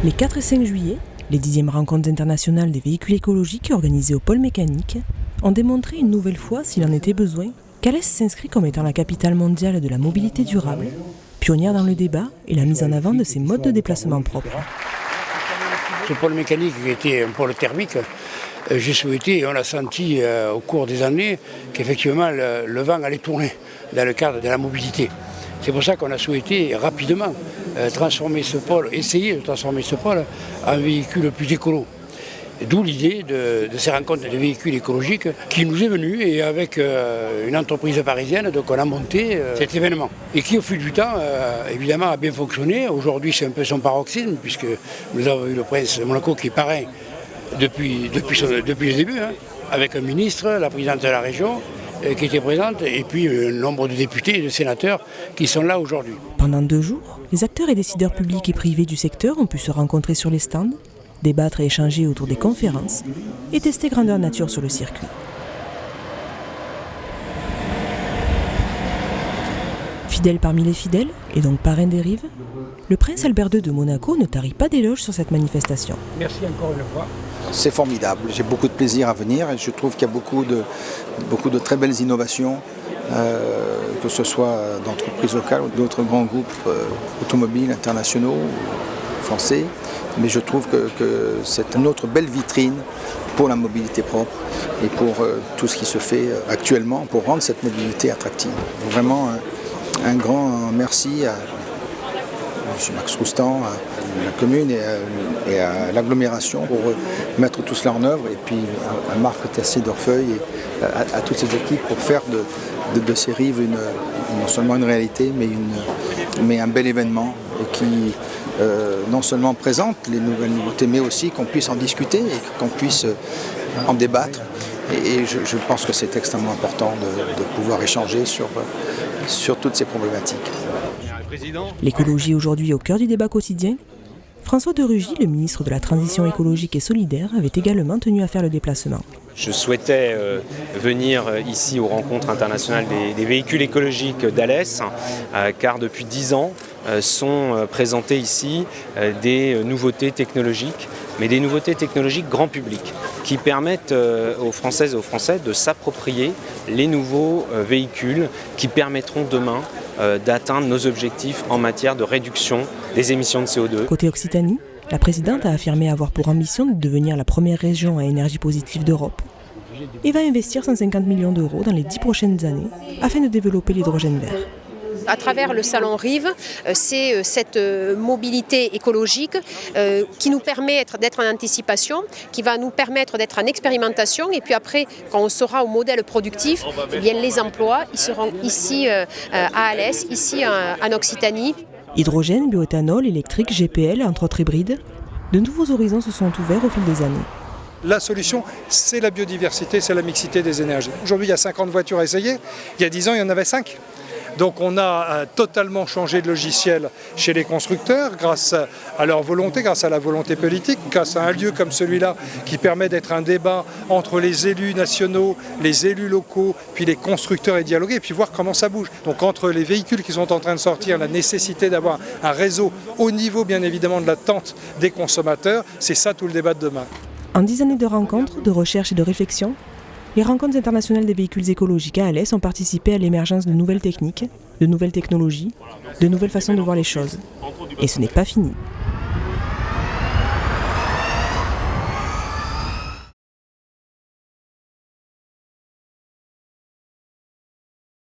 Les 4 et 5 juillet, les 10e rencontres internationales des véhicules écologiques organisées au pôle mécanique ont démontré une nouvelle fois, s'il en était besoin, qu'Alès s'inscrit comme étant la capitale mondiale de la mobilité durable, pionnière dans le débat et la mise en avant de ses modes de déplacement propres. Ce pôle mécanique qui était un pôle thermique, j'ai souhaité, et on l'a senti au cours des années, qu'effectivement le vent allait tourner dans le cadre de la mobilité. C'est pour ça qu'on a souhaité rapidement transformer ce pôle, essayer de transformer ce pôle en véhicule plus écolo. D'où l'idée de ces rencontres de véhicules écologiques qui nous est venue et avec une entreprise parisienne, donc on a monté cet événement. Et qui au fil du temps, évidemment, a bien fonctionné. Aujourd'hui c'est un peu son paroxysme puisque nous avons eu le prince de Monaco qui est parrain depuis le début, avec un ministre, la présidente de la région qui était présente et puis un nombre de députés et de sénateurs qui sont là aujourd'hui. Pendant 2 jours, les acteurs et décideurs publics et privés du secteur ont pu se rencontrer sur les stands, débattre et échanger autour des conférences et tester grandeur nature sur le circuit. Fidèle parmi les fidèles, et donc parrain des rives, le prince Albert II de Monaco ne tarit pas d'éloges sur cette manifestation. Merci encore une fois. C'est formidable, j'ai beaucoup de plaisir à venir et je trouve qu'il y a beaucoup de très belles innovations, que ce soit d'entreprises locales ou d'autres grands groupes automobiles internationaux, français. Mais je trouve que c'est une autre belle vitrine pour la mobilité propre et pour tout ce qui se fait actuellement pour rendre cette mobilité attractive. Vraiment un grand merci à M. Max Roustan, à la commune et à l'agglomération pour mettre tout cela en œuvre et puis à Marc Tessier-Dorfeuille et à toutes ces équipes pour faire de ces rives non seulement une réalité mais un bel événement et qui non seulement présente les nouvelles nouveautés mais aussi qu'on puisse en discuter et qu'on puisse en débattre et je pense que c'est extrêmement important de pouvoir échanger sur toutes ces problématiques. L'écologie aujourd'hui au cœur du débat quotidien. François de Rugy, le ministre de la Transition écologique et solidaire, avait également tenu à faire le déplacement. Je souhaitais venir ici aux rencontres internationales des véhicules écologiques d'Alès, car depuis 10 ans sont présentées ici des nouveautés technologiques, mais des nouveautés technologiques grand public, qui permettent aux Françaises et aux Français de s'approprier les nouveaux véhicules qui permettront demain d'atteindre nos objectifs en matière de réduction des émissions de CO2. Côté Occitanie, la présidente a affirmé avoir pour ambition de devenir la première région à énergie positive d'Europe et va investir 150 millions d'euros dans les 10 prochaines années afin de développer l'hydrogène vert. À travers le Salon Rive, c'est cette mobilité écologique qui nous permet d'être en anticipation, qui va nous permettre d'être en expérimentation et puis après, quand on sera au modèle productif, eh bien, les emplois ils seront ici à Alès, ici en Occitanie. Hydrogène, bioéthanol, électrique, GPL, entre autres hybrides, de nouveaux horizons se sont ouverts au fil des années. La solution, c'est la biodiversité, c'est la mixité des énergies. Aujourd'hui, il y a 50 voitures à essayer. Il y a 10 ans, il y en avait 5. Donc on a totalement changé de logiciel chez les constructeurs grâce à leur volonté, grâce à la volonté politique, grâce à un lieu comme celui-là qui permet d'être un débat entre les élus nationaux, les élus locaux, puis les constructeurs et dialoguer et puis voir comment ça bouge. Donc entre les véhicules qui sont en train de sortir, la nécessité d'avoir un réseau au niveau bien évidemment de l'attente des consommateurs, c'est ça tout le débat de demain. En 10 années de rencontres, de recherche et de réflexion, les rencontres internationales des véhicules écologiques à Alès ont participé à l'émergence de nouvelles techniques, de nouvelles technologies, de nouvelles façons de voir les choses. Et ce n'est pas fini.